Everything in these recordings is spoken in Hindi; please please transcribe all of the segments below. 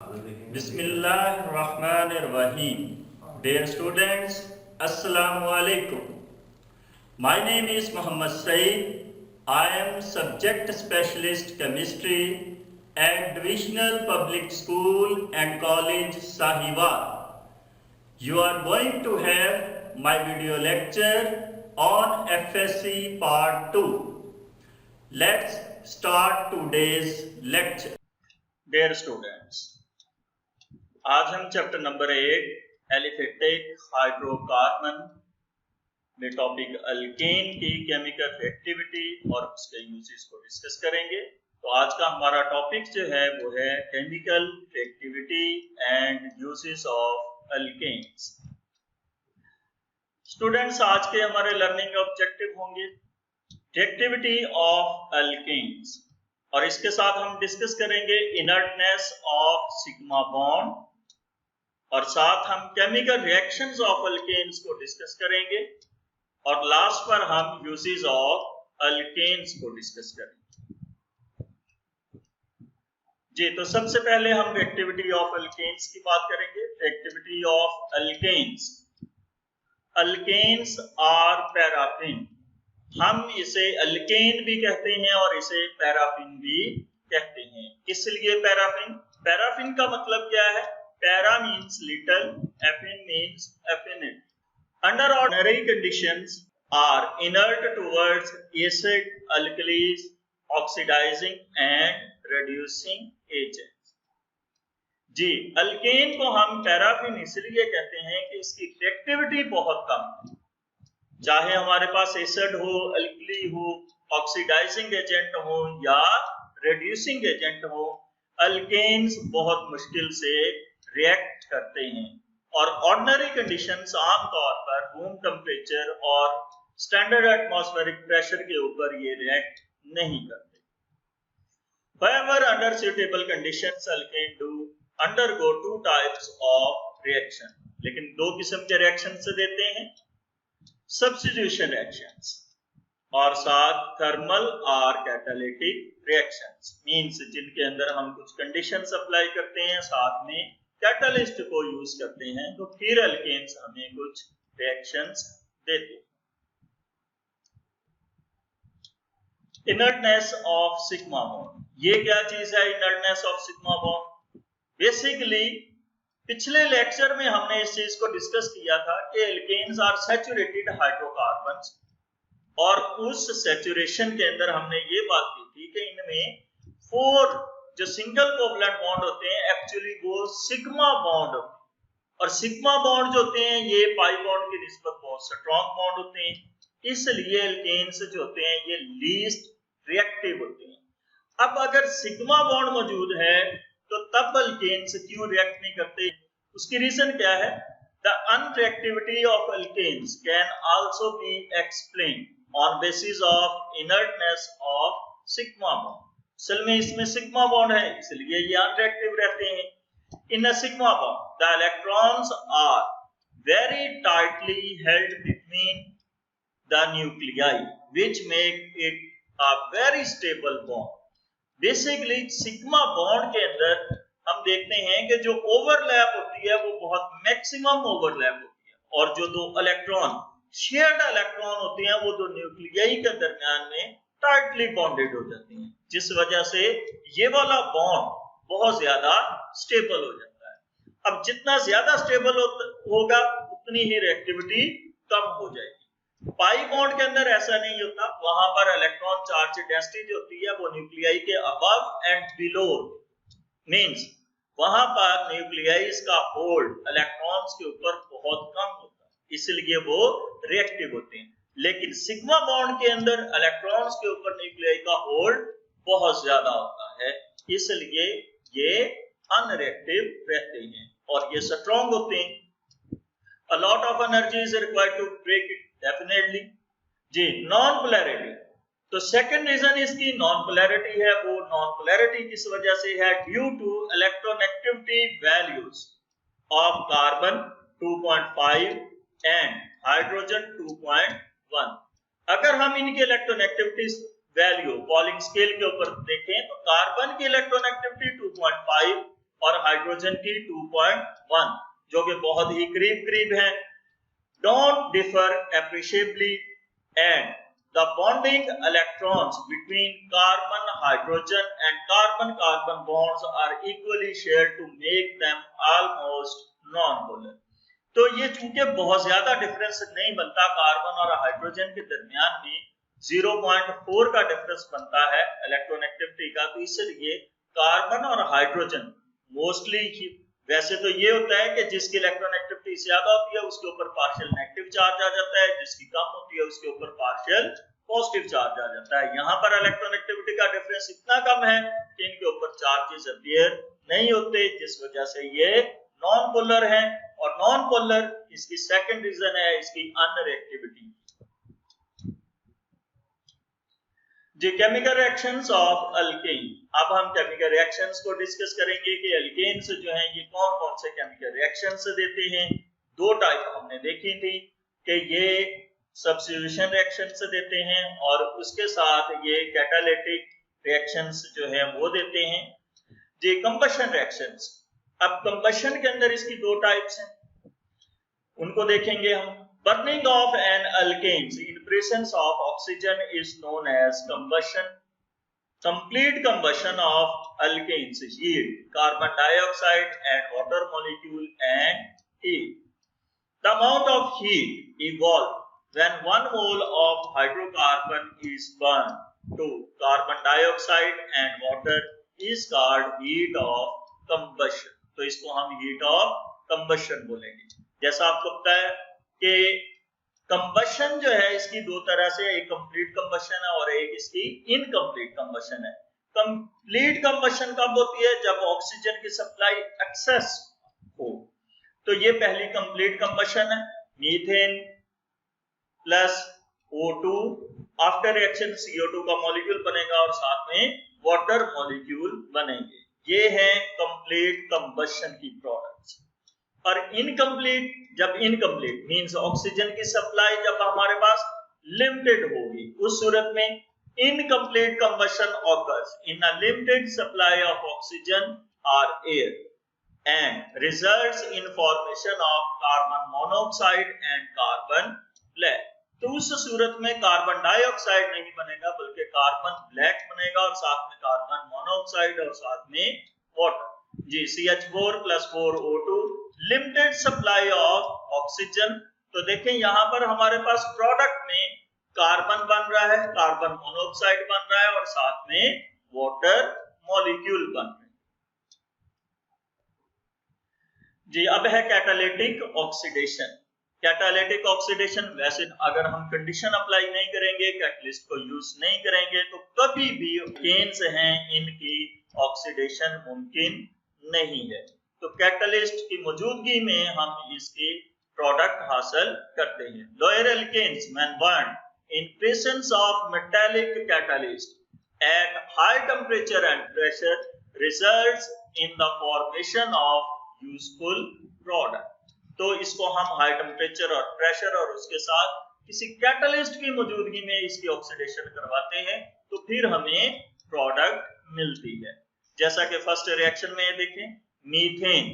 Bismillahirrahmanirrahim. Dear students, Assalamu alaikum. My name is Muhammad Saeed. I am subject specialist chemistry at Divisional Public School and College Sahiwal. You are going to have my video lecture on FSC Part 2. Let's start today's lecture. Dear students, आज हम चैप्टर नंबर 1 एलिफेटिक हाइड्रोकार्बन में टॉपिक अल्केन की केमिकल रिएक्टिविटी और उसके यूजेस को डिस्कस करेंगे। तो आज का हमारा टॉपिक जो है वो है chemical reactivity and uses of alkanes. Students, आज के हमारे लर्निंग ऑब्जेक्टिव होंगे रिएक्टिविटी ऑफ अल्केन्स और इसके साथ हम डिस्कस करेंगे इनर्टनेस ऑफ सिग्मा बॉन्ड और साथ हम केमिकल रिएक्शंस ऑफ अल्केन्स को डिस्कस करेंगे और लास्ट पर हम यूजेस ऑफ अल्केन्स को डिस्कस करेंगे। जी, तो सबसे पहले हम रिएक्टिविटी ऑफ अल्केन्स की बात करेंगे। Reactivity of alkanes, alkanes are paraffin, हम इसे अल्केन भी कहते हैं और इसे पैराफिन भी कहते हैं। इसलिए पैराफिन, पैराफिन का मतलब क्या है? Para means little, affin means affinity. Under ordinary conditions are inert towards acid, alkalis, oxidising and reducing agents. जी, अल्केन को हम पैराफिन इसलिए कहते हैं कि इसकी रिएक्टिविटी बहुत कम है। चाहे हमारे पास एसिड हो, अल्कली हो, ऑक्सीडाइजिंग एजेंट हो या रिड्यूसिंग एजेंट हो, अल्केन्स बहुत मुश्किल से रिएक्ट करते हैं और ऑर्डिनरी कंडीशंस आमतौर पर रूम टेम्परेचर और स्टैंडर्ड एटमॉस्फेरिक प्रेशर के ऊपर ये रिएक्ट नहीं करते। However, under suitable conditions, alkane do undergo two types of reaction, लेकिन दो किस्म के रिएक्शन से देते हैं, सब्स्टिट्यूशन रिएक्शंस और साथ थर्मल और कैटालिटिक रिएक्शंस, मींस जिनके अंदर हम कुछ कंडीशंस अप्लाई करते हैं, साथ में कैटलिस्ट को यूज करते हैं, तो फिर अल्केन्स हमें कुछ रिएक्शंस देते हैं। इनर्टनेस ऑफ सिग्मा बॉन्ड, ये क्या चीज है inertness of sigma bond? Basically पिछले लेक्चर में हमने इस चीज को डिस्कस किया था कि एल्केन्स आर सैचुरेटेड हाइड्रोकार्बन्स और उस सैचुरेशन के अंदर हमने ये बात की थी कि इनमें 4 जो सिंगल कोवलेंट बॉन्ड होते हैं एक्चुअली वो सिग्मा बॉन्ड होते हैं और सिग्मा बॉन्ड जो होते हैं ये पाई बॉन्ड की निस्बत बहुत स्ट्रॉन्ग बॉन्ड होते हैं, इसलिए एल्केन्स जो होते हैं ये लीस्ट रिएक्टिव होते हैं। अब अगर सिग्मा बॉन्ड मौजूद है तो तब अल्केन्स क्यों रिएक्ट नहीं करते? उसकी रीजन क्या है? The unreactivity of alkanes can also be explained on basis of inertness of sigma bond. असल में इसमें सिग्मा बॉन्ड है इसलिए ये अनरिएक्टिव रहते हैं। In a sigma bond the electrons are very tightly held between the nuclei which make it a very stable bond. Basically sigma bond के अंदर हम देखते हैं कि जो ओवरलैप होती है वो बहुत मैक्सिमम ओवरलैप होती है और जो दो इलेक्ट्रॉन शेयर्ड इलेक्ट्रॉन होते हैं वो दो न्यूक्लियाई के दरमियान में टाइटली बॉन्डेड हो जाती हैं, जिस वजह से ये वाला बॉन्ड बहुत ज्यादा स्टेबल हो जाता है। अब जितना ज्यादा स्टेबल होगा उतनी ही रिएक्टिविटी कम हो जाएगी। पाई बॉन्ड के अंदर ऐसा नहीं होता, वहां पर इलेक्ट्रॉन चार्ज डेंसिटी जो होती है वो न्यूक्लियाई के अबव एंड बिलो, मींस वहां पर न्यूक्लियाइज का होल्ड इलेक्ट्रॉन्स के ऊपर बहुत कम होता है, इसलिए वो रिएक्टिव होते हैं। लेकिन सिग्मा बॉन्ड के अंदर इलेक्ट्रॉन्स के ऊपर न्यूक्लियाई का होल्ड बहुत ज्यादा होता है, इसलिए ये अनरिएक्टिव रहते हैं और ये स्ट्रॉन्ग होते हैं। A lot of energy is required to break it, definitely। जी, नॉन पोलैरिटी, तो सेकंड रीजन इसकी नॉन पोलैरिटी है। वो नॉन पोलैरिटी किस वजह से है? Due to electronegativity values of carbon 2.5 and hydrogen 2.1। अगर हम इनकी इलेक्ट्रोनेगेटिविटी वैल्यू पॉलिंग स्केल के ऊपर देखें तो कार्बन की इलेक्ट्रोनेगेटिविटी 2.5 और हाइड्रोजन की 2.1, जो कि बहुत ही करीब है। Don't differ appreciably, and the bonding electrons between carbon hydrogen and carbon carbon bonds are equally shared to make them almost non-polar। तो ये चूंकि बहुत ज्यादा डिफरेंस नहीं बनता कार्बन और हाइड्रोजन के दरमियान में 0.4 का डिफरेंस बनता है इलेक्ट्रोनेगेटिविटी का, तो इसलिए कार्बन और हाइड्रोजन मोस्टली वैसे तो ये होता है कि जिसकी इलेक्ट्रोनेगेटिविटी ज्यादा होती है उसके ऊपर पार्शियल नेगेटिव चार्ज आ जाता है, जिसकी कम होती है उसके ऊपर पार्शियल पॉजिटिव चार्ज आ जाता है। यहाँ पर इलेक्ट्रोनेगेटिविटी का डिफरेंस इतना कम है कि इनके ऊपर चार्जेस अपीयर नहीं होते, जिस वजह से ये नॉन पोलर है। और नॉन पोलर इसकी सेकंड रीजन है इसकी अनरिएक्टिविटी। जी केमिकल रिएक्शंस ऑफ अल्केन। अब हम केमिकल रिएक्शंस को डिस्कस करेंगे कि अल्केन्स जो हैं ये कौन-कौन से केमिकल रिएक्शंस देते हैं। दो टाइप हमने देखी थी कि ये सब्स्टिट्यूशन रिएक्शंस देते हैं और उसके साथ ये कैटालिटिक रिएक्शंस जो है वो देते हैं। जी कंबशन रिएक्शंस। अब कंबशन के अंदर इसकी दो टाइप्स हैं, उनको देखेंगे हम। Burning of an alkanes in presence of oxygen is known as combustion. Complete combustion of alkanes yield carbon dioxide and water molecule and heat. The amount of heat evolved when 1 mole of hydrocarbon is burned to carbon dioxide and water is called heat of combustion. तो इसको हम heat of combustion बोलेंगे। जैसा आपको पता है कि कंबशन जो है इसकी दो तरह से, एक कंप्लीट कंबशन है और एक इसकी इनकम्प्लीट कंबशन है। कंप्लीट कंबशन कब होती है? जब ऑक्सीजन की सप्लाई एक्सेस हो। तो ये पहली कंप्लीट कंबशन है। Methane plus O2 after reaction CO2 का मॉलिक्यूल बनेगा और साथ में वाटर मॉलिक्यूल बनेंगे। ये है कंप्लीट कंबशन की प्रोडक्ट्स। और इनकम्प्लीट, जब इनकम्प्लीट मींस ऑक्सीजन की सप्लाई जब हमारे पास लिमिटेड होगी, उस सूरत में incomplete combustion occurs in a limited supply of oxygen और air and results in formation of carbon monoxide and carbon black. तो उस सूरत में कार्बन डाइऑक्साइड नहीं बनेगा बल्कि कार्बन ब्लैक बनेगा और साथ में कार्बन मोनोऑक्साइड और साथ में वाटर। जी CH4 + 4O2 limited supply of oxygen. तो देखें यहां पर हमारे पास प्रोडक्ट में कार्बन बन रहा है, कार्बन मोनोऑक्साइड बन रहा है और साथ में वाटर मॉलिक्यूल बन रहे हैं। जी अब है कैटालिटिक ऑक्सीडेशन। कैटालिटिक ऑक्सीडेशन वैसे अगर हम कंडीशन अप्लाई नहीं करेंगे, कैटलिस्ट को यूज नहीं करेंगे तो कभी भी अल्केन्स हैं इनकी ऑक्सीडेशन मुमकिन नहीं है। तो कैटलिस्ट की मौजूदगी में हम इसके प्रोडक्ट हासिल करते हैं। Lower alkanes when burned in presence of metallic catalyst at high temperature and pressure results in the formation of useful product. तो इसको हम हाई टेम्परेचर और प्रेशर और उसके साथ किसी कैटलिस्ट की मौजूदगी में इसकी ऑक्सीडेशन करवाते हैं तो फिर हमें प्रोडक्ट मिलती है। जैसा कि फर्स्ट रिएक्शन में देखें, मीथेन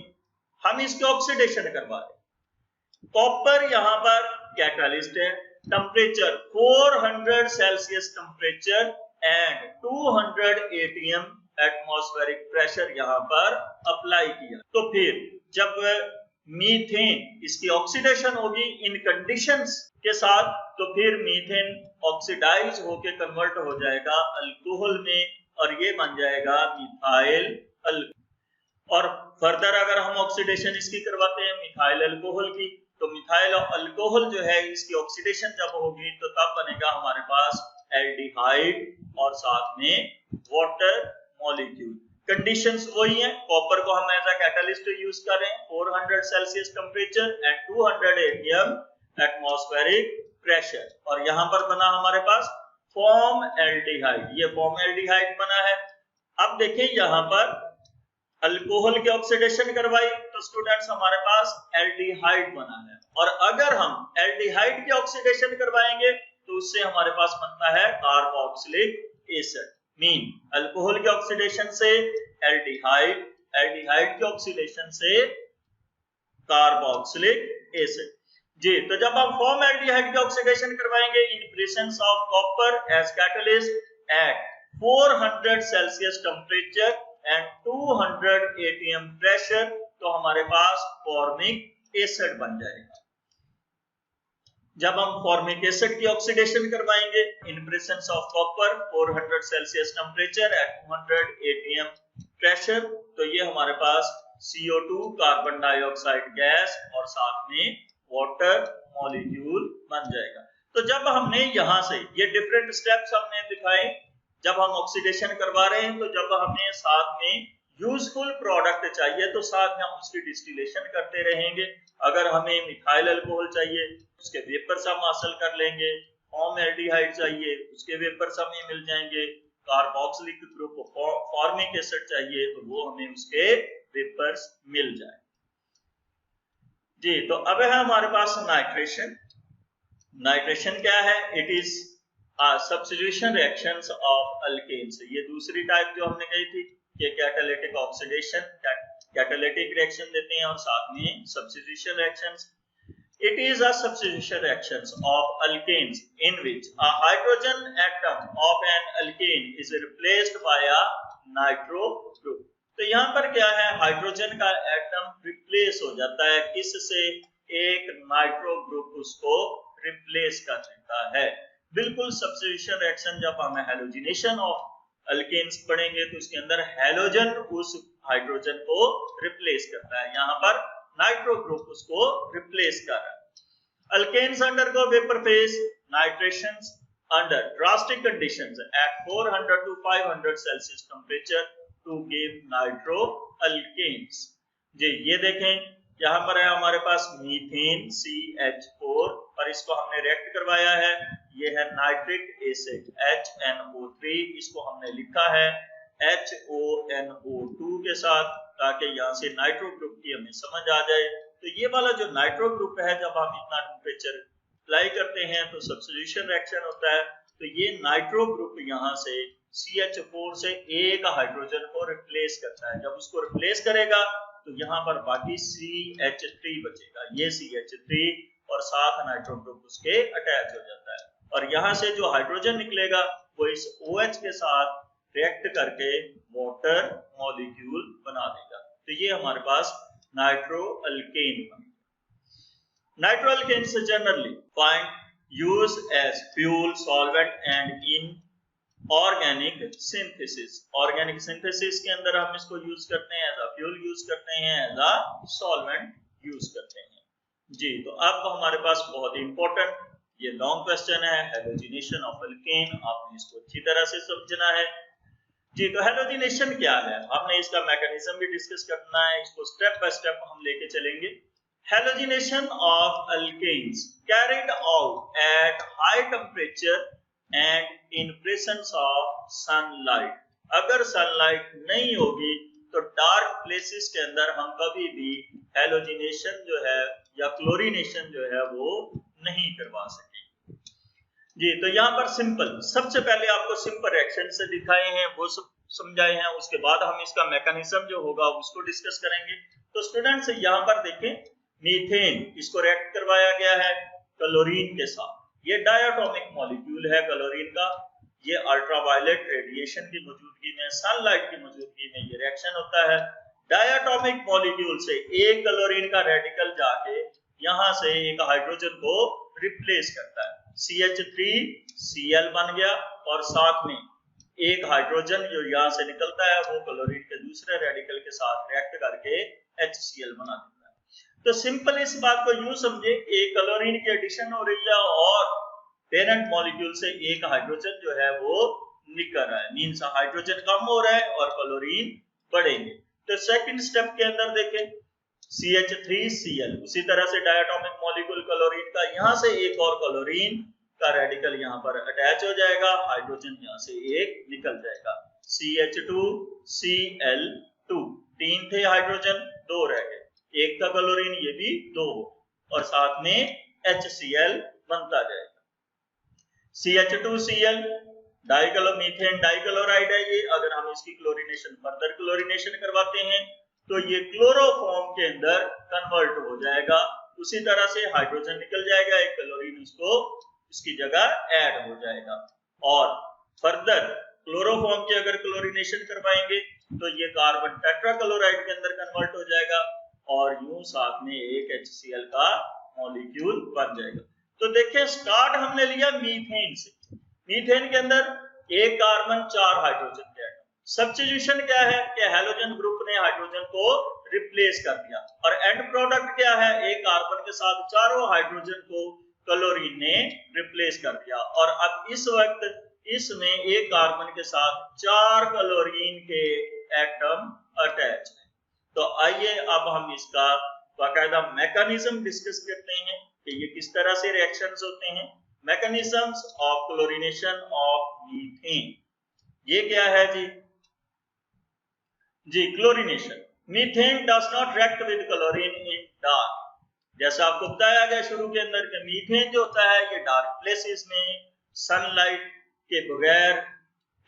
हम इसकी ऑक्सीडेशन करवा रहे। कॉपर यहां पर कैटलिस्ट है। Temperature 400 Celsius temperature and 200 atm atmospheric pressure यहां पर अप्लाई किया। तो फिर जब मीथेन इसकी ऑक्सीडेशन होगी इन कंडीशंस के साथ तो फिर मीथेन ऑक्सीडाइज होकर कन्वर्ट हो जाएगा अल्कोहल में और ये बन जाएगा मिथाइल अल्कोहल। और फर्दर अगर हम ऑक्सीडेशन इसकी करवाते हैं मिथाइल अल्कोहल की, तो मिथाइल अल्कोहल जो है इसकी ऑक्सीडेशन जब होगी तो तब बनेगा हमारे पास एल्डिहाइड और साथ में वाटर मॉलिक्यूल। कंडीशंस वही हैं। कॉपर को हम एज अ कैटलिस्ट यूज कर रहे हैं, 400 Celsius temperature and 200 atm atmospheric pressure. और यहां पर बना हमारे पास फॉर्म एल्डिहाइड, ये फॉर्म एल्डिहाइड बना है। अब देखिए यहां पर अल्कोहल की ऑक्सीडेशन करवाई तो स्टूडेंट्स हमारे पास एल्डिहाइड बना है। और अगर हम एल्डिहाइड की ऑक्सीडेशन करवाएंगे तो उससे हमारे पास बनता है कार्बोक्सिलिक एसिड। मीन अल्कोहल के ऑक्सीडेशन से एल्डिहाइड, एल्डिहाइड के ऑक्सीडेशन से कार्बोक्सिलिक एसिड। जी, तो जब हम फॉर्म एल्डिहाइड के ऑक्सीडेशन करवाएंगे in presence of copper as catalyst at 400 Celsius temperature and 200 atm pressure, तो हमारे पास फॉर्मिक एसिड बन जाएगा। जब हम फॉर्मिक एसिड की ऑक्सीडेशन करवाएंगे in presence of copper 400 Celsius temperature at 200 atm pressure, तो ये हमारे पास CO2 कार्बन डाइऑक्साइड गैस और साथ में वाटर मॉलिक्यूल बन जाएगा। तो जब हमने यहां से ये डिफरेंट स्टेप्स हमने दिखाए, जब हम ऑक्सीडेशन करवा रहे हैं तो जब हमें साथ में यूजफुल प्रोडक्ट चाहिए तो साथ में हम उसकी डिस्टिलेशन करते रहेंगे। अगर हमें मिथाइल अल्कोहल चाहिए उसके वेपर्स हम हासिल कर लेंगे, फॉर्म एल्डिहाइड चाहिए उसके वेपर्स हमें मिल जाएंगे, कार्बोक्सिलिक ग्रुप फॉर्मिक एसिड चाहिए तो वो हमें उसके वेपर्स मिल जाए। जी, तो अब है हमारे पास नाइट्रेशन। नाइट्रेशन क्या है? It is substitution reactions of alkanes. ये दूसरी टाइप जो हमने कही थी कि कैटालिटिक ऑक्सीडेशन, कैटालिटिक रिएक्शन देते हैं और साथ में substitution reactions. It is a substitution reactions of alkanes in which a hydrogen atom of an alkane is replaced by a nitro group। तो यहाँ पर क्या है, हाइड्रोजन का एटम रिप्लेस हो जाता है किससे? एक नाइट्रो ग्रुप उसको रिप्लेस कर देता है। बिल्कुल सब्स्टिट्यूशन रिएक्शन जब हम हैलोजिनेशन ऑफ अल्केन्स पढ़ेंगे तो उसके अंदर हैलोजन उस हाइड्रोजन को रिप्लेस करता है, यहाँ पर नाइट्रो ग्रुप उसको रिप्लेस कर रहा है। Alkanes undergo vapour phase nitrations under drastic conditions at 400 to 500 Celsius temperature to give nitro alkanes. जी, ये देखें यहाँ पर है हमारे पास मीथेन CH4 और इसको हमने रिएक्ट करवाया है। ये है नाइट्रिक एसिड HNO3, इसको हमने लिखा है HONO2 के साथ ताकि यहाँ से नाइट्रो ग्रुप की हमें समझ आ जाए। तो ये वाला जो नाइट्रो ग्रुप है जब हम इतना टेम्परेचर अप्लाई करते हैं तो सब्स्टिट्यूशन रिएक्शन होता है। तो ये नाइट्रो ग्रुप यहाँ से CH4 से एक हाइड्रोजन को रिप्लेस करता है। जब उसको रिप्लेस करेगा तो यहाँ पर बाकी CH3 बचेगा, ये CH3 और साथ नाइट्रो ग्रुप उसके अटैच हो जाता है और यहाँ से जो हाइड्रोजन निकलेगा वो इस OH के साथ रिएक्ट करके वाटर मॉलिक्यूल बना देगा। तो ये हमारे पास नाइट्रो अल्केन बनेगा। नाइट्रो अल्केन से generally find use as fuel, solvent and in organic synthesis. Organic synthesis के अंदर हम इसको यूज करते हैं, एज अ फ्यूल यूज करते हैं, एज अ सॉल्वेंट यूज करते हैं। जी, तो अब हमारे पास बहुत इंपॉर्टेंट ये लॉन्ग क्वेश्चन है, हैलोजिनेशन ऑफ अल्केन। आपने इसको अच्छी तरह से समझना है। जी, तो हैलोजिनेशन क्या है, हमने इसका मैकेनिज्म भी डिस्कस करना है, इसको स्टेप बाय स्टेप हम लेके चलेंगे। Halogenation of alkanes carried out at high temperature and in presence of sunlight. अगर सनलाइट नहीं होगी तो डार्क प्लेसेस के अंदर हम कभी भी हैलोजिनेशन जो है या क्लोरीनेशन जो है वो नहीं करवा सकेंगे। जी, तो यहाँ पर सिंपल, सबसे पहले आपको सिंपल रिएक्शन से दिखाए हैं वो सब समझाए हैं, उसके बाद हम इसका मैकेनिज्म जो होगा उसको डिस्कस करेंगे। तो स्टूडेंट्स यहाँ पर देखें, मीथेन इसको रिएक्ट करवाया गया है क्लोरीन के साथ। ये डायटोमिक मॉलिक्यूल है क्लोरीन का। ये अल्ट्रावायलेट रेडिएशन की मौजूदगी में, सनलाइट की मौजूदगी में ये रिएक्शन होता है। डायटोमिक मॉलिक्यूल से एक क्लोरीन का रेडिकल जाके यहाँ से एक हाइड्रोजन को रिप्लेस करता है, CH3Cl बन गया और साथ में एक हाइड्रोजन जो यहाँ से निकलता है वो क्लोरीन के दूसरे रेडिकल के साथ रिएक्ट करके HCl बना देता है। तो सिंपल इस बात को यूं समझे, एक क्लोरीन की एडिशन हो रही है और पेरेंट मॉलिक्यूल से एक हाइड्रोजन जो है वो निकल रहा है, मींस हाइड्रोजन कम हो रहा है और क्लोरीन बढ़ेंगे। तो सेकंड स्टेप के अंदर देखें, CH3Cl, उसी तरह से डायटोमिक मॉलिक्यूल क्लोरीन का, यहाँ से एक और क्लोरीन का रेडिकल यहाँ पर अटैच हो जाएगा, हाइड्रोजन यहाँ से एक निकल जाएगा, CH2Cl2। तीन थे हाइड्रोजन, दो रह गए, एक था क्लोरीन, ये भी दो और साथ में HCl बनता जाएगा। CH2Cl डाइक्लोमीथेन डाइक्लोराइड है ये। अगर हम इसकी क्लोरीनेशन, फर्दर क्लोरीनेशन करवाते हैं तो ये क्लोरोफॉर्म के अंदर कन्वर्ट हो जाएगा। उसी तरह से हाइड्रोजन निकल जाएगा, एक क्लोरीन उसको इसकी जगह ऐड हो जाएगा। और फर्दर क्लोरोफॉर्म की अगर क्लोरीनेशन करवाएंगे तो ये कार्बन टेट्राक्लोराइड के अंदर कन्वर्ट हो जाएगा और यूं साथ में एक HCl का मॉलिक्यूल बन जाएगा। तो देखिए स्टार्ट हमने लिया मीथेन से। मीथेन के अंदर एक कार्बन 4 हाइड्रोजन के एटम। सब्स्टिट्यूशन क्या है कि हैलोजन ग्रुप ने हाइड्रोजन को रिप्लेस कर दिया और एंड प्रोडक्ट क्या है, एक कार्बन के साथ चारों हाइड्रोजन को क्लोरीन ने रिप्लेस कर दिया। और अब इस वक्त इसमें एक कार्बन के साथ 4 क्लोरीन के एटम अटैच है। तो आइए अब हम इसका बाकायदा मैकेनिज्म डिस्कस करते हैं कि ये किस तरह से रिएक्शंस होते हैं। Mechanisms of chlorination of methane, ये क्या है जी chlorination. Methane does not react with chlorine in dark. जैसा आपको बताया गया शुरू के अंदर कि मीथेन जो होता है ये डार्क प्लेसेस में सनलाइट के बगैर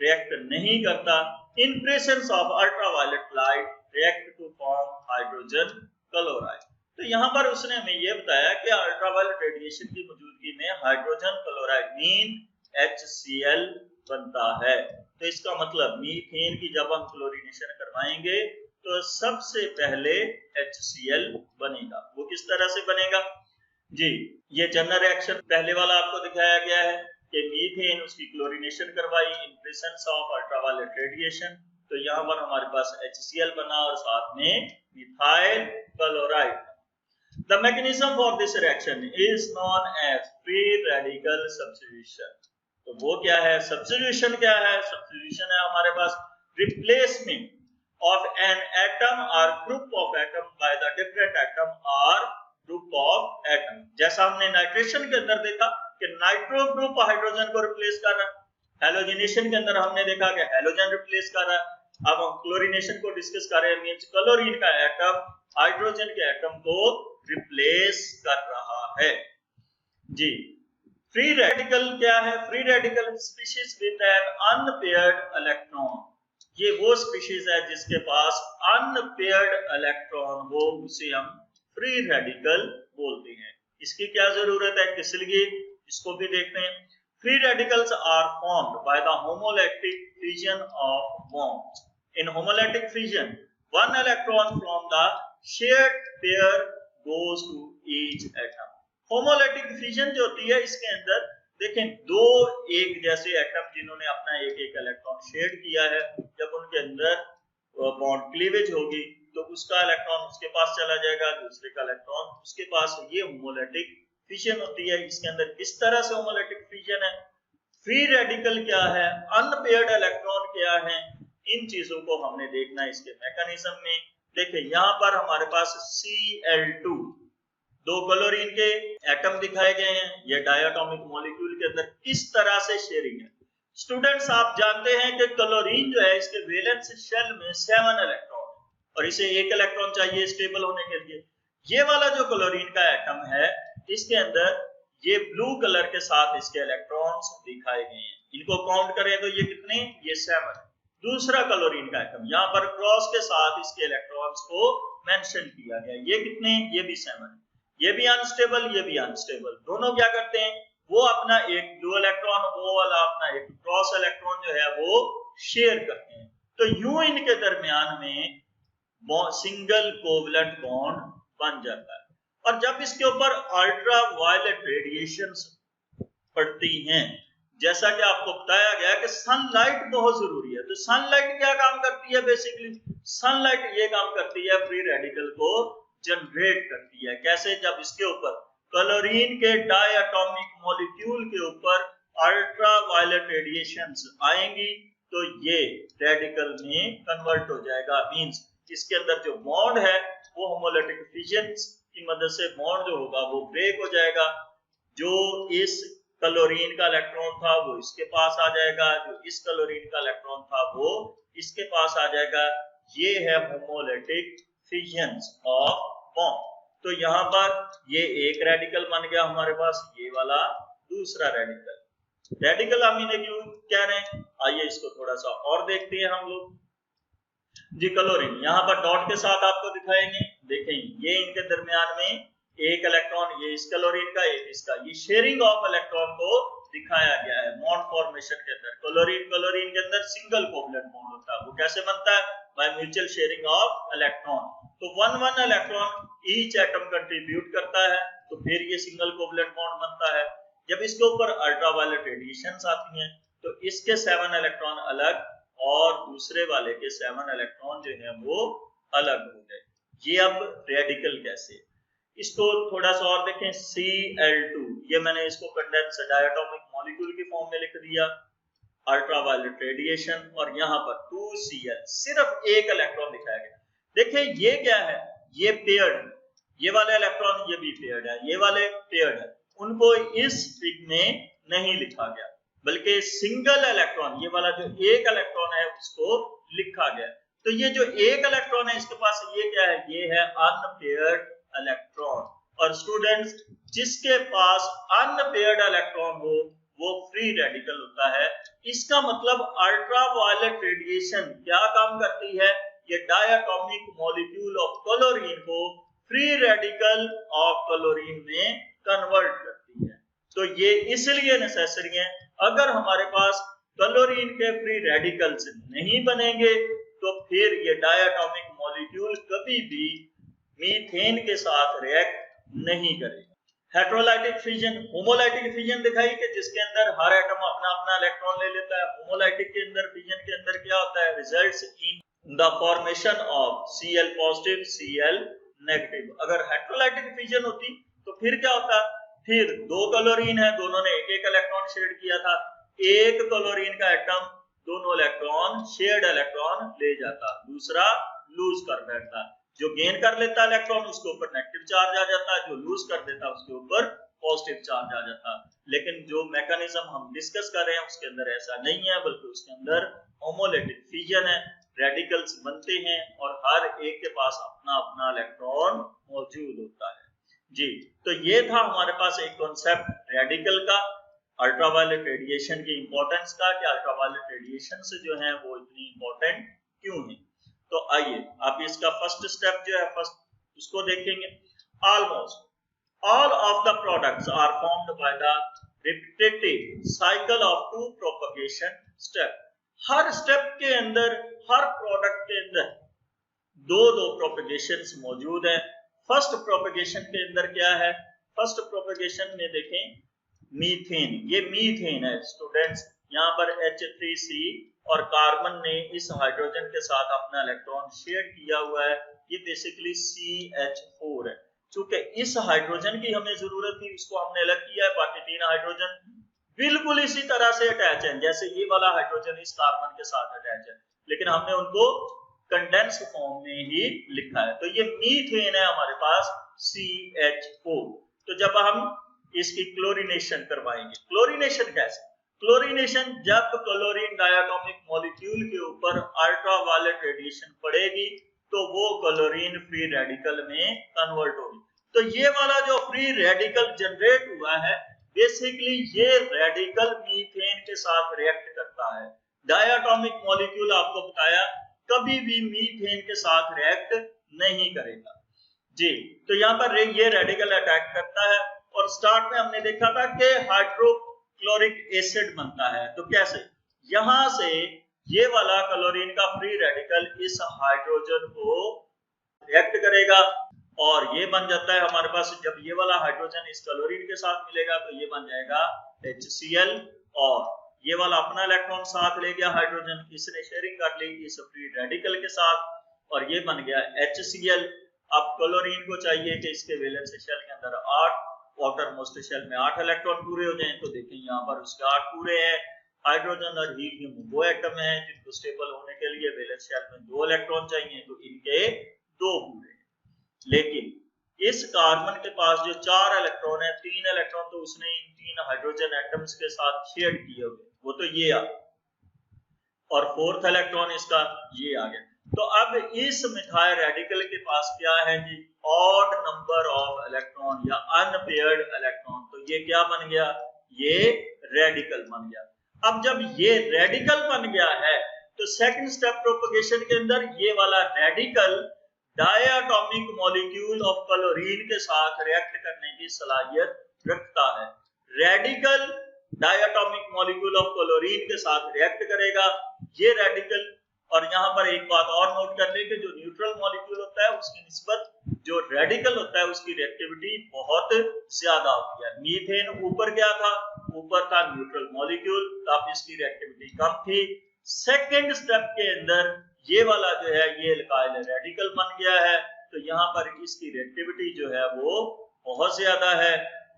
रिएक्ट नहीं करता। In presence of ultraviolet light react to form hydrogen chloride. तो यहाँ पर उसने हमें ये बताया कि अल्ट्रावायलेट रेडिएशन की मौजूदगी में हाइड्रोजन क्लोराइड मीन HCl बनता है। तो इसका मतलब मीथेन की जब हम क्लोरीनेशन करवाएंगे तो सबसे पहले HCl बनेगा। वो किस तरह से बनेगा जी, ये जनरल रिएक्शन पहले वाला आपको दिखाया गया है कि मीथेन उसकी क्लोरीनेशन करवाई इन प्रेजेंस ऑफ अल्ट्रावायलेट रेडिएशन। तो यहाँ पर हमारे पास HCl बना और साथ में methyl chloride. The mechanism for this reaction is known as free radical substitution। तो वो क्या है, सब्स्टिट्यूशन क्या है? सब्स्टिट्यूशन है हमारे पास replacement of an atom or group of atom by the different atom or group of atom। जैसा हमने नाइट्रेशन के अंदर देखा कि नाइट्रो ग्रुप हाइड्रोजन को रिप्लेस कर रहा है, हैलोजिनेशन के अंदर हमने देखा कि हैलोजन रिप्लेस कर रहा है। अब हम क्लोरीनेशन को डिस्कस कर रहे हैं, मींस क्लोरीन का एटम हाइड्रोजन के एटम को रिप्लेस कर रहा है जी। फ्री रेडिकल क्या है? Free radical species with an unpaired electron. ये वो स्पीशीज है जिसके पास अनपेयर्ड इलेक्ट्रॉन हो, उसे हम फ्री रेडिकल बोलते हैं। इसकी क्या जरूरत है, किस लिए, इसको भी देखते हैं। Free radicals are formed by the homolytic fission of bonds. In homolytic fission one electron from the shared pair goes to each atom. Homolytic fission जो होती है इसके अंदर देखें दो एक जैसे एटम जिन्होंने अपना एक एक इलेक्ट्रॉन शेयर किया है, जब उनके अंदर बॉन्ड क्लीवेज होगी तो उसका इलेक्ट्रॉन उसके पास चला जाएगा, दूसरे का इलेक्ट्रॉन उसके पास। ये होमोलैटिक फिजन होती है। इसके अंदर किस तरह से होमोलैटिक फिजन है, फ्री रेडिकल क्या है, अनपेयर्ड इलेक्ट्रॉन क्या है, इन चीजों को हमने देखना है इसके मैकेनिज्म में। देखिए यहाँ पर हमारे पास Cl2 दो क्लोरीन के एटम दिखाए गए हैं। ये डायटोमिक मॉलिक्यूल के अंदर किस तरह से शेयरिंग है। स्टूडेंट्स आप जानते हैं कि क्लोरीन जो है इसके वैलेंस शेल में 7 इलेक्ट्रॉन और इसे एक इलेक्ट्रॉन चाहिए स्टेबल होने के लिए। ये वाला जो क्लोरीन का एटम है इसके अंदर ये ब्लू कलर के साथ इसके इलेक्ट्रॉन्स दिखाए गए हैं। इनको काउंट करें तो ये कितने, ये 7। दूसरा क्लोरीन का एटम यहाँ पर क्रॉस के साथ इसके इलेक्ट्रॉन्स को मेंशन किया गया, ये कितने, ये भी 7। ये भी अनस्टेबल, ये भी अनस्टेबल। दोनों क्या करते हैं, वो अपना एक ब्लू इलेक्ट्रॉन, वो वाला अपना एक क्रॉस इलेक्ट्रॉन जो है वो शेयर करते हैं। तो यूं इनके दरमियान में सिंगल कोवलेंट बॉन्ड बन जाता है। और जब इसके ऊपर अल्ट्रा वायलेट रेडिएशंस पड़ती हैं, जैसा कि आपको बताया गया कि सनलाइट बहुत जरूरी है। तो सनलाइट क्या काम करती है, बेसिकली सनलाइट ये काम करती है फ्री रेडिकल को जनरेट करती है। कैसे, जब इसके ऊपर क्लोरीन के डायटोमिक मॉलिक्यूल के ऊपर अल्ट्रा वायलेट रेडिएशंस आएंगी तो ये रेडिकल में कन्वर्ट हो जाएगा। मींस इसके अंदर जो बॉन्ड है वो होमोलैटिक फिजन की मदद से बॉन्ड जो होगा वो ब्रेक हो जाएगा। जो इस क्लोरीन का इलेक्ट्रॉन था वो इसके पास आ जाएगा, जो इस क्लोरीन का इलेक्ट्रॉन था वो इसके पास आ जाएगा। ये है होमोलैटिक फिजन्स ऑफ बॉन्ड। तो यहाँ पर ये एक रेडिकल बन गया हमारे पास, ये वाला दूसरा रेडिकल हम इन्हें क्यों कह रहे हैं, आइए इसको थोड़ा सा और देखते हैं हम लोग। जी क्लोरीन यहाँ पर डॉट के साथ आपको दिखाएंगे, देखें ये इनके दरमियान में एक इलेक्ट्रॉन, ये इस क्लोरीन का एक इसका, ये शेयरिंग ऑफ इलेक्ट्रॉन को दिखाया गया है बॉन्ड फॉर्मेशन के अंदर। क्लोरीन के अंदर सिंगल कोवलेंट बॉन्ड होता है, वो कैसे बनता है? By mutual sharing of electron. तो 1 इलेक्ट्रॉन ईच एटम कंट्रीब्यूट करता है, तो फिर ये सिंगल कोवलेंट बॉन्ड बनता है। जब इसके ऊपर अल्ट्रावायलेट रेडिएशंस आती हैं तो इसके 7 इलेक्ट्रॉन अलग और दूसरे वाले के 7 इलेक्ट्रॉन जो है वो अलग हो गए। ये अब रेडिकल कैसे, इसको थोड़ा सा और देखें। Cl2 ये मैंने इसको कंडेंस डायटोमिक मॉलिक्यूल की फॉर्म में लिख दिया, अल्ट्रावायलेट रेडिएशन, और यहाँ पर 2Cl सिर्फ एक इलेक्ट्रॉन दिखाया गया। देखिए ये क्या है, ये पेयर्ड है, ये वाले इलेक्ट्रॉन ये भी पेयर्ड है, ये वाले पेयर्ड है, उनको इस फिग में नहीं लिखा गया, बल्कि सिंगल इलेक्ट्रॉन ये वाला जो एक इलेक्ट्रॉन है उसको लिखा गया। तो ये जो एक इलेक्ट्रॉन है इसके पास ये क्या है, ये है अनपेयर्ड इलेक्ट्रॉन। और स्टूडेंट्स जिसके पास अनपेयर्ड इलेक्ट्रॉन हो वो फ्री रेडिकल होता है। इसका मतलब अल्ट्रावायलेट रेडिएशन क्या काम करती है, ये डायटोमिक मॉलिक्यूल ऑफ क्लोरीन को फ्री रेडिकल ऑफ क्लोरीन में कन्वर्ट करती है। तो ये इसलिए नेसेसरी है, अगर हमारे पास क्लोरीन के फ्री रेडिकल्स नहीं बनेंगे तो फिर ये डायटोमिक मॉलिक्यूल कभी भी मीथेन के साथ रिएक्ट नहीं करेगा। हेटेरोलाइटिक फिजन, होमोलाइटिक फिजन दिखाई कि जिसके अंदर हर एटम अपना अपना इलेक्ट्रॉन ले लेता है। होमोलाइटिक के अंदर फिजन के अंदर क्या होता है, results in the formation of Cl positive Cl negative. अगर हेटेरोलाइटिक फिजन होती तो फिर क्या होता, फिर दो क्लोरीन है, दोनों ने एक एक इलेक्ट्रॉन शेयर किया था, एक क्लोरीन का एटम दोनों इलेक्ट्रॉन शेयर्ड इलेक्ट्रॉन ले जाता, दूसरा लूज कर बैठता। जो गेन कर लेता इलेक्ट्रॉन उसके ऊपर नेगेटिव चार्ज आ जाता, जो लूज कर देता उसके ऊपर पॉजिटिव चार्ज आ जाता। लेकिन जो मैकेनिज्म हम डिस्कस कर रहे हैं उसके अंदर ऐसा नहीं है, बल्कि उसके अंदर होमोलाइटिक फिजन है, रेडिकल्स बनते हैं और हर एक के पास अपना अपना इलेक्ट्रॉन मौजूद होता है। जी तो ये था हमारे पास एक कॉन्सेप्ट रेडिकल का, अल्ट्रावायलेट रेडिएशन की इंपॉर्टेंस का, कि अल्ट्रावायलेट रेडिएशन से जो है वो इतनी इंपॉर्टेंट क्यों है। तो आइए अब इसका फर्स्ट स्टेप जो है फर्स्ट उसको देखेंगे। Almost all of the products are formed by the repetitive cycle of two propagation step. हर स्टेप के अंदर, हर प्रोडक्ट के अंदर दो दो प्रोपगेशंस मौजूद है। फर्स्ट प्रोपगेशन के अंदर क्या है, फर्स्ट प्रोपगेशन में देखें मीथेन, ये मीथेन है स्टूडेंट्स, यहाँ पर H3C और कार्बन ने इस हाइड्रोजन के साथ अपना इलेक्ट्रॉन शेयर किया हुआ है, ये बेसिकली CH4 है। क्योंकि इस हाइड्रोजन की हमें जरूरत थी, उसको हमने अलग किया है, बाकी तीन हाइड्रोजन बिल्कुल इसी तरह से अटैच है जैसे ये वाला हाइड्रोजन इस कार्बन के साथ अटैच है, लेकिन हमने उनको कंडेंस फॉर्म में ही लिखा है। तो ये मीथेन है हमारे पास CH4। तो जब हम इसकी क्लोरीनेशन करवाएंगे, क्लोरीनेशन कैसे, क्लोरीनेशन जब क्लोरीन डायटोमिक मॉलिक्यूल के ऊपर अल्ट्रावायलेट रेडिएशन पड़ेगी तो वो क्लोरीन फ्री रेडिकल में कन्वर्ट होगी। तो ये वाला जो फ्री रेडिकल जनरेट हुआ है बेसिकली ये रेडिकल मीथेन के साथ रिएक्ट करता है। डायटोमिक मॉलिक्यूल आपको बताया कभी भी मीथेन के साथ रिएक्ट नहीं करेगा। जी तो यहाँ पर ये रेडिकल अटैक करता है और स्टार्ट में हमने देखा था कि हाइड्रोक्लोरिक एसिड बनता है। तो कैसे, यहां से ये वाला क्लोरीन का फ्री रेडिकल इस हाइड्रोजन को रिएक्ट करेगा और ये बन जाता है हमारे पास, जब ये वाला हाइड्रोजन इस क्लोरीन के साथ मिलेगा तो ये बन जाएगा HCl और ये वाला अपना इलेक्ट्रॉन साथ ले गया हाइड्रोजन, इसने शेयरिंग कर ली इस फ्री रेडिकल के साथ और ये बन गया HCl। अब क्लोरीन को चाहिए कि इसके वैलेंस शेल के अंदर 8, आउटर मोस्ट शेल में 8 इलेक्ट्रॉन पूरे हो जाएं, तो देखें यहाँ पर उसके 8 पूरे हैं। हाइड्रोजन और हीलियम वो एटम है जिनको स्टेबल होने के लिए वैलेंस शेल में 2 इलेक्ट्रॉन चाहिए, तो इनके 2 पूरे हैं। लेकिन इस कार्बन के पास जो 4 इलेक्ट्रॉन है, 3 इलेक्ट्रॉन तो उसने इन 3 हाइड्रोजन एटम्स के साथ शेयर किए हुए, वो तो ये आ, और 4th इलेक्ट्रॉन इसका ये आ गया। तो अब इस मिथाइल रेडिकल के पास क्या है जी, ऑड नंबर ऑफ इलेक्ट्रॉन या अनपेयर्ड इलेक्ट्रॉन। तो ये क्या बन गया, ये रेडिकल बन गया। अब जब ये रेडिकल बन गया है तो सेकंड स्टेप प्रोपगेशन के अंदर ये वाला radical diatomic molecule of chlorine के साथ रिएक्ट करने की सलाहियत रखता है। Radical diatomic molecule of chlorine के साथ रिएक्ट करेगा ये रेडिकल। और यहाँ पर एक बात और नोट कर ले कि जो न्यूट्रल मॉलिक्यूल होता है उसकी निस्बत जो रेडिकल होता है उसकी रिएक्टिविटी बहुत ज्यादा होती है। मीथेन ऊपर क्या था, ऊपर था न्यूट्रल मॉलिक्यूल, तब इसकी रिएक्टिविटी कम थी। सेकंड स्टेप के अंदर ये वाला जो है ये एल्काइल रेडिकल बन गया है, तो यहाँ पर इसकी रिएक्टिविटी जो है वो बहुत ज्यादा है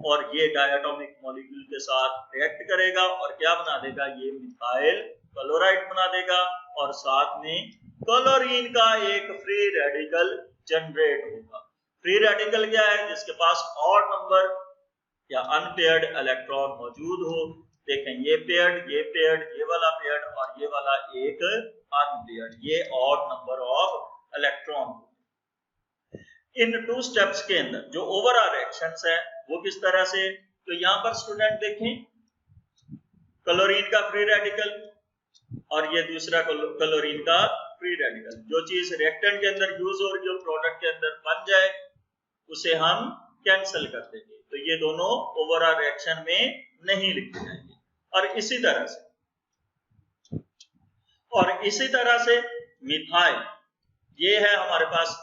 और ये डायटोमिक मॉलिक्यूल के साथ रिएक्ट करेगा और क्या बना देगा, ये मिथाइल क्लोराइड बना देगा और साथ में क्लोरीन का एक फ्री रेडिकल जनरेट होगा। फ्री रेडिकल क्या है, जिसके पास ऑड नंबर या अनपेयर्ड इलेक्ट्रॉन मौजूद हो। देखें ये पेयर्ड, ये वाला पेयर्ड और ये वाला एक अनपेयर्ड, ये odd number of electron. In two steps के अंदर जो ओवरऑल रिएक्शंस है वो किस तरह से, तो यहाँ पर स्टूडेंट देखें क्लोरीन का फ्री रेडिकल और ये दूसरा क्लोरीन का फ्री रेडिकल। जो चीज रिएक्टेंट के अंदर यूज हो रही हो प्रोडक्ट के अंदर बन जाए उसे हम कैंसिल कर देंगे, तो ये दोनों ओवरऑल रिएक्शन में नहीं लिखे जाएंगे। और इसी तरह से मिथाइल, ये है हमारे पास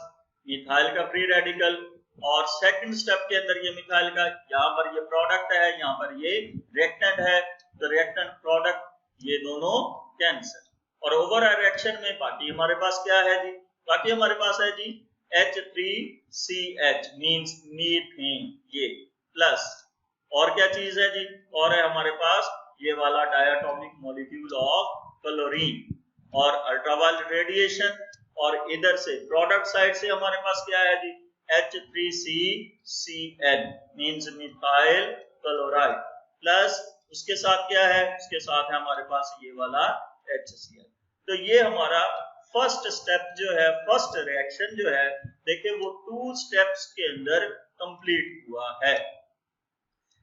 मिथाइल का फ्री रेडिकल और सेकंड स्टेप के अंदर ये मिथाइल का, यहाँ पर ये प्रोडक्ट है, यहाँ पर ये रिएक्टेंट है, तो रिएक्टेंट प्रोडक्ट ये दोनों कैंसिल। और ओवरऑल रिएक्शन में बाकी हमारे पास क्या है जी, बाकी हमारे पास है जी H3CH मींस मीथेन, ये प्लस और क्या चीज है जी, और है हमारे पास ये वाला डायटोमिक मॉलिक्यूल ऑफ क्लोरीन और अल्ट्रावायलेट रेडिएशन। और इधर से प्रोडक्ट साइड से हमारे पास क्या है जी H3CCl means methyl chloride plus उसके साथ क्या है, उसके साथ है हमारे पास ये वाला HCl। तो ये हमारा फर्स्ट स्टेप जो है, फर्स्ट रिएक्शन जो है, देखिए वो 2 स्टेप्स के अंदर कंप्लीट हुआ है।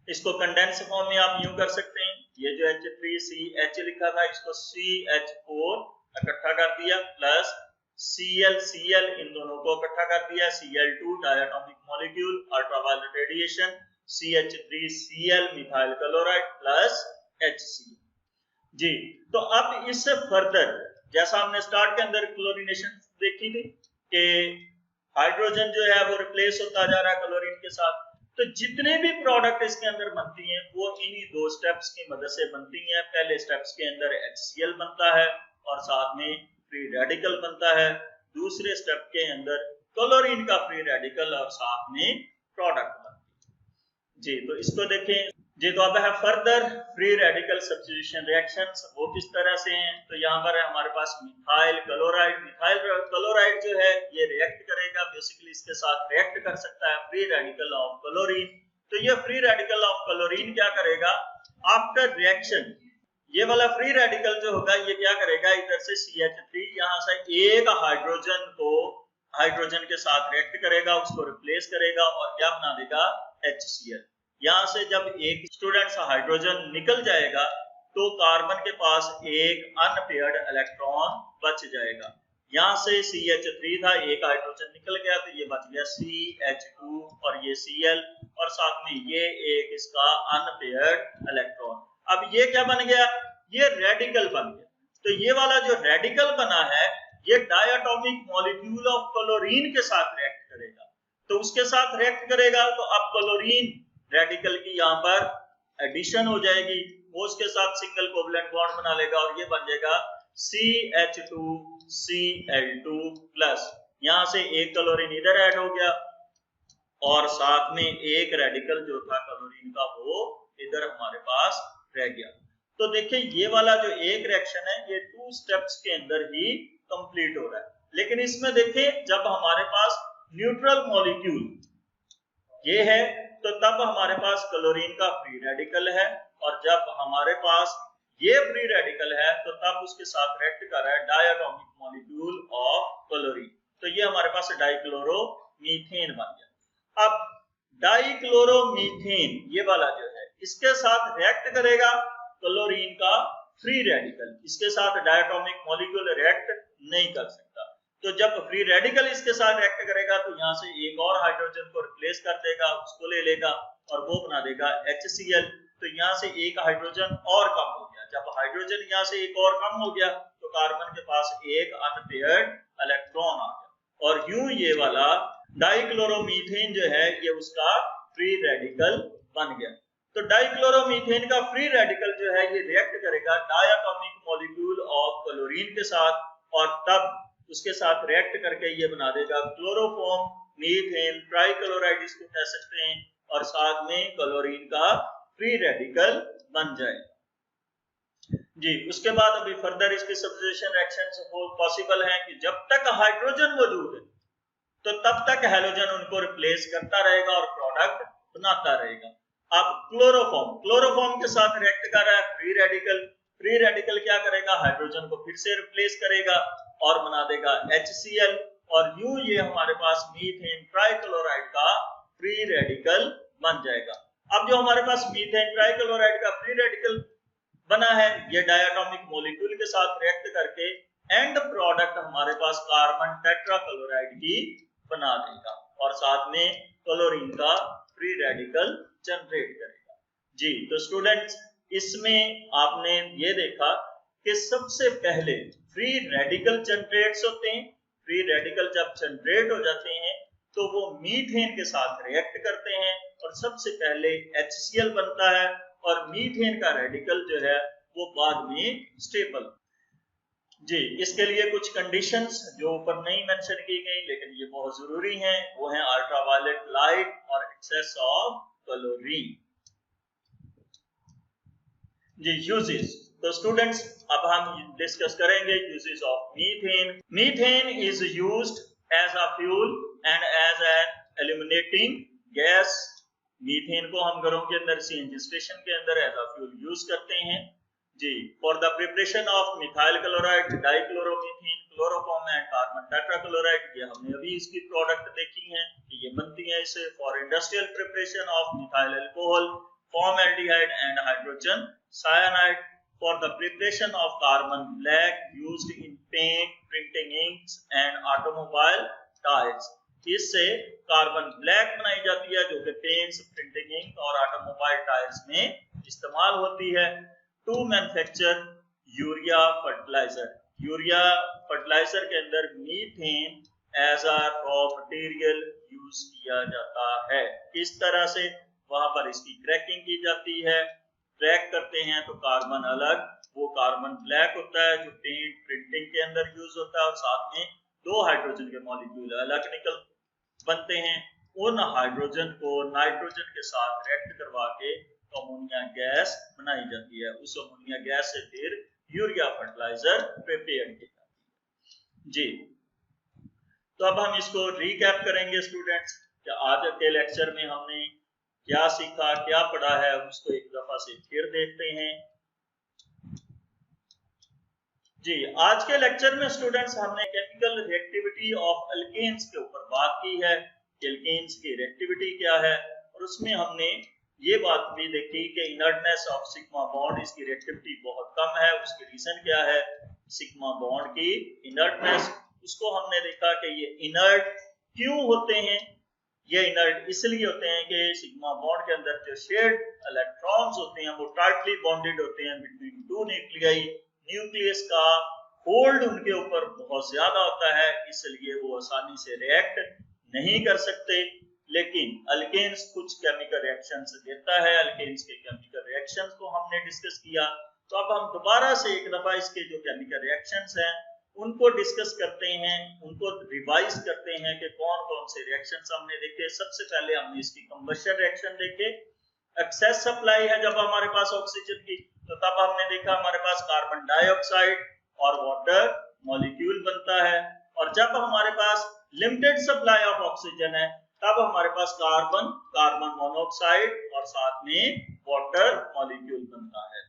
इसको कंडेंस फॉर्म में आप यूं कर सकते हैं, ये जो H3CH लिखा था इसको CH4 इकट्ठा कर दिया प्लस Cl इन दोनों को इकट्ठा कर दिया, Cl2 diatomic molecule ultraviolet radiation, CH3Cl methyl chloride plus HCl जी। तो अब इससे फर्दर जैसा हमने स्टार्ट के अंदर क्लोरीनेशन देखी थी कि हाइड्रोजन जो है वो रिप्लेस होता जा रहा है क्लोरीन के साथ, तो जितने भी प्रोडक्ट इसके अंदर बनती हैं वो इन्हीं 2 स्टेप्स की मदद से बनती हैं। पहले स्टेप्स के अंदर HCl बनता है और साथ में फ्री रेडिकल बनता है, दूसरे स्टेप के अंदर क्लोरीन का फ्री रेडिकल और साथ में प्रोडक्ट बनती है जी। तो इसको देखें जी। तो अब है further free radical substitution reactions, वो किस तरह से हैं, तो यहाँ पर है हमारे पास मिथाइल क्लोराइड। मिथाइल क्लोराइड जो है ये रिएक्ट करेगा, बेसिकली इसके साथ रिएक्ट कर सकता है फ्री रेडिकल ऑफ क्लोरीन। तो ये फ्री रेडिकल ऑफ क्लोरीन क्या करेगा, आफ्टर रिएक्शन ये वाला फ्री रेडिकल जो होगा ये क्या करेगा, इधर से CH3 यहाँ से एक हाइड्रोजन को हाइड्रोजन के साथ रिएक्ट करेगा, उसको रिप्लेस करेगा और क्या बना देगा HCl। यहाँ से जब एक स्टूडेंट सा हाइड्रोजन निकल जाएगा तो कार्बन के पास एक अनपेयर्ड इलेक्ट्रॉन बच जाएगा। यहाँ से CH3 था, एक हाइड्रोजन निकल गया तो ये बच गया CH2 और ये Cl और साथ में ये एक इसका अनपेयर्ड इलेक्ट्रॉन। अब ये क्या बन गया, ये रेडिकल बन गया। तो ये वाला जो रेडिकल बना है ये डायटोमिक मॉलिक्यूल ऑफ क्लोरीन के साथ रिएक्ट करेगा, तो उसके साथ रिएक्ट करेगा तो अब क्लोरीन रेडिकल की यहाँ पर एडिशन हो जाएगी, वो उसके साथ सिंगल कोवलेंट बॉन्ड बना लेगा और ये बन जाएगा CH2Cl2 प्लस, यहाँ से एक क्लोरीन इधर ऐड हो गया और साथ में एक रेडिकल जो था क्लोरीन का वो इधर हमारे पास रह गया। तो देखिए ये वाला जो एक रिएक्शन है ये 2 स्टेप्स के अंदर ही कंप्लीट हो रहा है। लेकिन इसमें देखिए जब हमारे पास न्यूट्रल मॉलिक्यूल ये है तो तब हमारे पास क्लोरीन का फ्री रेडिकल है और जब हमारे पास ये फ्री रेडिकल है तो तब उसके साथ रिएक्ट कर रहा है डायटोमिक मॉलिक्यूल ऑफ क्लोरीन, तो ये हमारे पास डाइक्लोरोमीथेन बन गया। अब डाइक्लोरोमीथेन ये वाला जो है इसके साथ रिएक्ट करेगा क्लोरीन का फ्री रेडिकल, इसके साथ डायटोमिक मॉलिक्यूल रिएक्ट नहीं कर सकता। तो जब फ्री रेडिकल इसके साथ रिएक्ट करेगा तो यहाँ से एक और हाइड्रोजन को रिप्लेस कर देगा, उसको ले लेगा और वो बना देगा HCl। तो यहाँ से एक हाइड्रोजन और कम हो गया। जब हाइड्रोजन यहाँ से एक और कम हो गया तो कार्बन के पास एक अनपेयर्ड इलेक्ट्रॉन आ गया और यूं ये वाला डाइक्लोरोमीथेन जो है ये उसका फ्री रेडिकल बन गया। तो डाइक्लोरोमीथेन का फ्री रेडिकल जो है ये रिएक्ट करेगा डायटोमिक मॉलिक्यूल ऑफ क्लोरीन के साथ और तब उसके साथ रिएक्ट करके ये बना देगा क्लोरोफॉर्म मीथेन ट्राइक्लोराइड इसको कह सकते हैं और साथ में क्लोरीन का फ्री रेडिकल बन जाएगा जी। उसके बाद अभी फर्दर इसके सब्स्टिट्यूशन रिएक्शंस पॉसिबल हैं कि जब तक हाइड्रोजन मौजूद है तो तब तक हैलोजन उनको रिप्लेस करता रहेगा और प्रोडक्ट बनाता रहेगा। अब क्लोरोफॉर्म के साथ रिएक्ट कर रहा है फ्री रेडिकल क्या करेगा, हाइड्रोजन को फिर से रिप्लेस करेगा और बना देगा HCl और यूं ये हमारे पास मीथेन ट्राइक्लोराइड का फ्री रेडिकल बन जाएगा। अब जो हमारे पास मीथेन ट्राइक्लोराइड का फ्री रेडिकल बना है ये डायटोमिक मॉलिक्यूल के साथ रिएक्ट करके एंड प्रोडक्ट हमारे पास कार्बन टेट्राक्लोराइड की बना देगा और साथ में क्लोरीन का फ्री रेडिकल जनरेट करेगा जी। तो स्टूडेंट्स इसमें आपने ये देखा कि सबसे पहले फ्री रेडिकल जनरेट्स होते हैं। फ्री रेडिकल जब जनरेट हो जाते हैं तो वो मीथेन के साथ रिएक्ट करते हैं और सबसे पहले HCl बनता है और मीथेन का रेडिकल जो है वो बाद में स्टेबल जी। इसके लिए कुछ कंडीशंस जो ऊपर नहीं मेंशन की गई लेकिन ये बहुत जरूरी हैं, वो है अल्ट्रावायलेट लाइट और एक्सेस ऑफ क्लोरीन जी। यूजेस, तो स्टूडेंट्स अब हम डिस्कस करेंगे uses of methane. Methane is used as a fuel and as an illuminating gas. Methane को हम घरों के अंदर CNG स्टेशन के अंदर एज अ फ्यूल यूज करते हैं जी। For the preparation of methyl chloride, dichloromethane, chloroform and carbon tetrachloride, ये हमने अभी इसकी प्रोडक्ट देखी हैं कि ये बनती है इससे। For industrial preparation of methyl alcohol, formaldehyde and hydrogen cyanide. For the preparation of carbon black used in paint, printing inks and automobile tyres. इससे कार्बन ब्लैक बनाई जाती है जो कि पेंट्स, प्रिंटिंग इंक और ऑटोमोबाइल टायर्स में इस्तेमाल होती है। To manufacture urea fertiliser, urea fertiliser के अंदर methane as a raw material use किया जाता है। इस तरह से वहां पर इसकी क्रैकिंग की जाती है, क्रैक करते हैं तो कार्बन अलग, वो कार्बन ब्लैक होता है जो पेंट, प्रिंटिंग के अंदर यूज होता है और साथ में दो हाइड्रोजन के मॉलिक्यूल अलग निकल बनते हैं। उन हाइड्रोजन को नाइट्रोजन के साथ रिएक्ट करवा के अमोनिया गैस बनाई जाती है। उस अमोनिया गैस से फिर यूरिया फर्टिलाइजर प्रिपेयर की जाती है जी। तो अब हम इसको रीकैप करेंगे स्टूडेंट्स कि आज के लेक्चर में हमने क्या सीखा, क्या पढ़ा है, उसको एक दफा से फिर देखते हैं जी। आज के लेक्चर में स्टूडेंट्स हमने केमिकल रिएक्टिविटी ऑफ अल्केन्स के ऊपर बात की है कि अल्केन्स की रिएक्टिविटी क्या है और उसमें हमने ये बात भी देखी कि इनर्टनेस ऑफ सिग्मा बॉन्ड, इसकी रिएक्टिविटी बहुत कम है। उसकी रीजन क्या है, सिग्मा बॉन्ड की इनर्टनेस। उसको हमने देखा कि ये इनर्ट क्यों होते हैं। ये इनर्ट इसलिए होते हैं कि सिग्मा बॉन्ड के अंदर जो शेयर्ड इलेक्ट्रॉन्स होते हैं वो टाइटली बॉन्डेड होते हैं बिटवीन टू न्यूक्लियाई। न्यूक्लियस का होल्ड उनके ऊपर बहुत ज्यादा होता है, इसलिए वो आसानी से रिएक्ट नहीं कर सकते। लेकिन अल्केन्स कुछ केमिकल रिएक्शंस देता है। अल्केन्स के केमिकल रिएक्शंस को हमने डिस्कस किया। तो अब हम दोबारा से एक दफा इसके जो केमिकल रिएक्शंस हैं उनको डिस्कस करते हैं, उनको रिवाइज करते हैं कि कौन कौन से रिएक्शंस हमने देखे। सबसे पहले हमने इसकी कंबशन रिएक्शन देखे। एक्सेस सप्लाई है जब हमारे पास ऑक्सीजन की, तो तब हमने देखा हमारे पास कार्बन डाइऑक्साइड और वाटर मॉलिक्यूल बनता है। और जब हमारे पास लिमिटेड सप्लाई ऑफ ऑक्सीजन है तब हमारे पास कार्बन मोनोऑक्साइड और साथ में वाटर मॉलिक्यूल बनता है।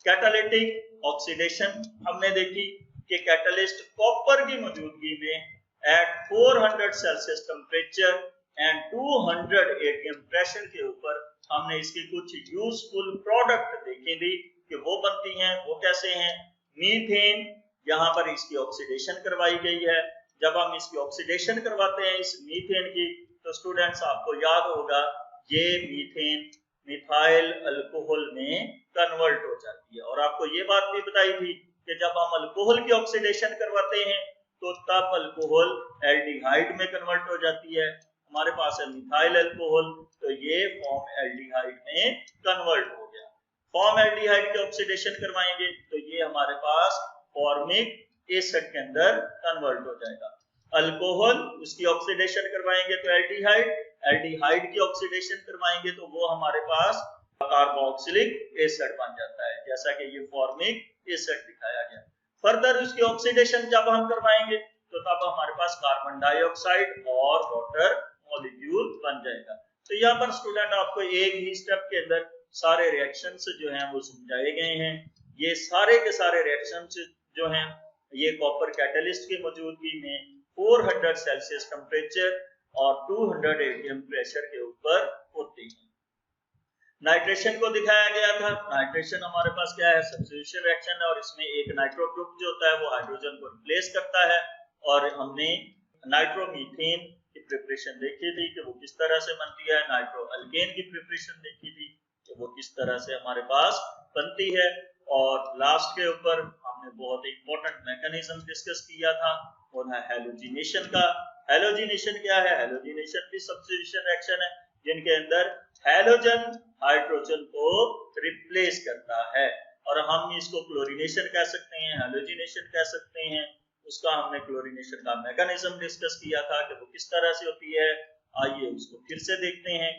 कैटालिटिक ऑक्सीडेशन हमने देखी कि कैटलिस्ट कॉपर की मौजूदगी में at 400 Celsius temperature and 200 atm pressure के ऊपर हमने इसकी कुछ यूजफुल प्रोडक्ट देखी थी। कि वो बनती हैं, वो कैसे हैं। मीथेन, यहाँ पर इसकी ऑक्सीडेशन करवाई गई है। जब हम इसकी ऑक्सीडेशन करवाते हैं इस मीथेन की, तो स्टूडेंट्स आपको याद होगा ये मीथेन मिथाइल अल्कोहल में कन्वर्ट हो जाती है। और आपको ये बात भी बताई थी कि जब हम अल्कोहल की ऑक्सीडेशन करवाते हैं तो तब अल्कोहल एल्डिहाइड में कन्वर्ट हो जाती है। हमारे पास है मिथाइल अल्कोहल, तो ये फॉर्म एल्डिहाइड में कन्वर्ट हो गया। फॉर्म एल्डिहाइड की ऑक्सीडेशन करवाएंगे तो ये हमारे पास फॉर्मिक एसिड के अंदर कन्वर्ट हो जाएगा। अल्कोहल, उसकी ऑक्सीडेशन करवाएंगे तो एल्डिहाइड, एल्डिहाइड की ऑक्सीडेशन करवाएंगे तो वो हमारे पास कार्बोक्सिलिक एसिड बन जाता है, जैसा कि ये फॉर्मिक एसिड दिखाया गया। फर्दर उसकी ऑक्सीडेशन जब हम करवाएंगे तो तब हमारे पास कार्बन डाइऑक्साइड और वाटर मॉलिक्यूल बन जाएगा। तो यहाँ पर स्टूडेंट आपको एक ही स्टेप के अंदर सारे रिएक्शंस जो हैं वो समझाए गए हैं। ये सारे के सारे रिएक्शंस जो हैं ये कॉपर कैटलिस्ट की मौजूदगी में 400 सेल्सियस टेम्परेचर और 200 atm प्रेशर के ऊपर होती है। नाइट्रेशन को दिखाया गया था। नाइट्रेशन हमारे पास क्या है, सब्स्टिट्यूशन रिएक्शन है और इसमें एक नाइट्रो ग्रुप जो होता है वो हाइड्रोजन को रिप्लेस करता है। और हमने नाइट्रोमीथेन की प्रिपरेशन देखी थी कि वो किस तरह से बनती है, नाइट्रो अल्केन की प्रिपरेशन देखी थी कि वो किस तरह से हमारे पास बनती है। और लास्ट के ऊपर हमने बहुत इंपॉर्टेंट मैकेनिज्म डिस्कस किया था, वो है हैलोजिनेशन का। हैलोजिनेशन क्या है, हैलोजिनेशन भी सब्स्टिट्यूशन रिएक्शन है जिनके अंदर हैलोजन हाइड्रोजन को रिप्लेस करता है। और हम इसको क्लोरीनेशन कह सकते हैं, हैलोजिनेशन कह सकते हैं। उसका हमने क्लोरीनेशन का मैकेनिज्म डिस्कस किया था कि वो किस तरह से होती है। आइए उसको फिर से देखते हैं।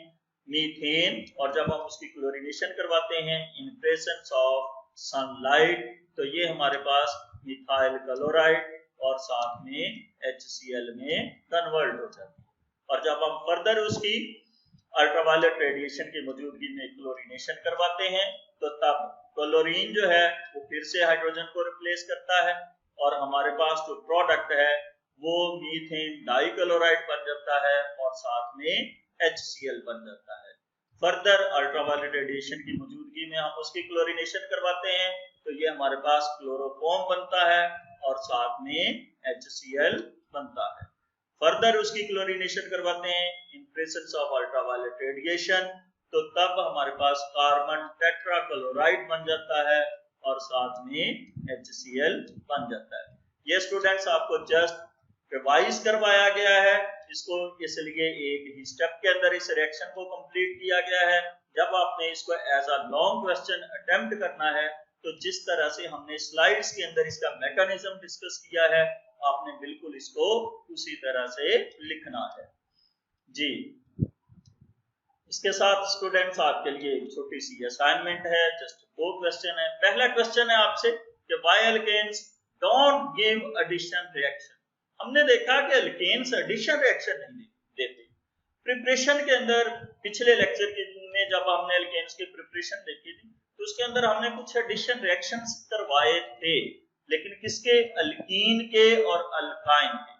मीथेन, और जब हम उसकी क्लोरीनेशन करवाते हैं इन प्रेजेंस ऑफ सनलाइट, तो ये हमारे पास मिथाइल क्लोराइड और साथ में HCl में कन्वर्ट हो जाती है। और जब हम फर्दर उसकी अल्ट्रावायलेट रेडिएशन की मौजूदगी में क्लोरीनेशन करवाते हैं तो तब क्लोरीन जो है वो फिर से हाइड्रोजन को रिप्लेस करता है और हमारे पास जो प्रोडक्ट है वो मीथेन डाइक्लोराइड बन जाता है और साथ में HCl बन जाता है। फर्दर अल्ट्रावायलेट रेडिएशन की मौजूदगी में हम उसकी क्लोरीनेशन करवाते हैं तो ये हमारे पास क्लोरोफॉर्म बनता है और साथ में HCl बनता है। फर्दर उसकी क्लोरीनेशन करवाते हैं इन प्रेजेंस ऑफ अल्ट्रावायलेट रेडिएशन, तो तब हमारे पास कार्बन टेट्राक्लोराइड बन जाता है और साथ में HCl बन जाता है। ये स्टूडेंट्स आपको जस्ट रिवाइज करवाया गया है, इसको इसलिए एक ही स्टेप के अंदर इस रिएक्शन को कंप्लीट किया गया है। जब आपने इसको as a long question attempt करना है तो जिस तरह से हमने स्लाइड्स के अंदर इसका मैकेनिज्म डिस्कस किया है आपने बिल्कुल इसको उसी तरह से लिखना है जी। इसके साथ स्टूडेंट्स आपके लिए एक छोटी सी असाइनमेंट है, जस्ट 2 क्वेश्चन है। पहला क्वेश्चन है आपसे कि why alkanes don't give addition reaction. हमने देखा कि एल्केन्स एडिशन रिएक्शन नहीं देते। प्रिपरेशन के अंदर पिछले लेक्चर में जब हमने एल्केन्स की प्रिपरेशन देखी थी तो उसके अंदर हमने कुछ एडिशन रिएक्शंस करवाए थे, लेकिन किसके, अल्कीन के और अल्काइन के।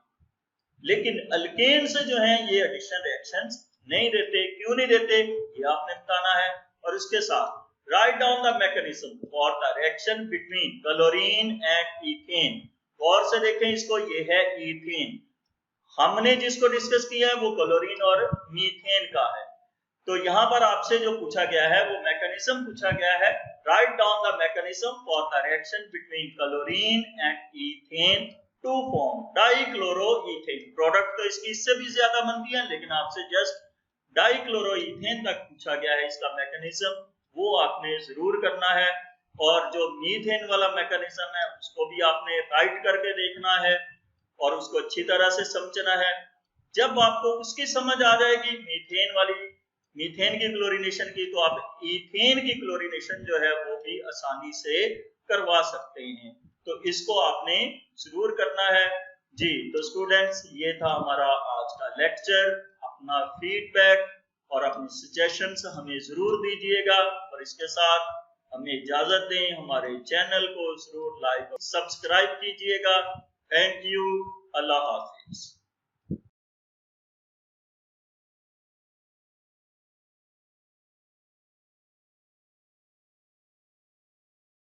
लेकिन अल्केन से जो है ये एडिशन रिएक्शंस नहीं देते। क्यों नहीं देते ये आपने बताना है। और उसके साथ write down the mechanism for the reaction between chlorine and ethane. गौर से देखें इसको, ये है इथेन। हमने जिसको डिस्कस किया है वो क्लोरीन और मीथेन का है। तो यहाँ पर आपसे जो पूछा गया है वो मैकेनिज्म पूछा गया है, write down the mechanism for the reaction between chlorine and ethane to form dichloroethane. Product तो इसकी इससे भी ज्यादा बनती है लेकिन आपसे जस्ट डाइक्लोरोइथेन तक पूछा गया है। इसका मैकेनिज्म वो आपने जरूर करना है। और जो मीथेन वाला मैकेनिज्म है उसको भी आपने राइट करके देखना है और उसको अच्छी तरह से समझना है। जब आपको उसकी समझ आ जाएगी मीथेन की क्लोरीनेशन की, तो आप इथेन की क्लोरीनेशन जो है वो भी आसानी से करवा सकते हैं। तो इसको आपने जरूर करना है जी। तो स्टूडेंट्स ये था हमारा आज का लेक्चर। अपना फीडबैक और अपनी सजेशंस हमें जरूर दीजिएगा और इसके साथ हमें इजाजत दें। हमारे चैनल को जरूर लाइक और सब्सक्राइब कीजिएगा। Thank you. Allah Hafiz.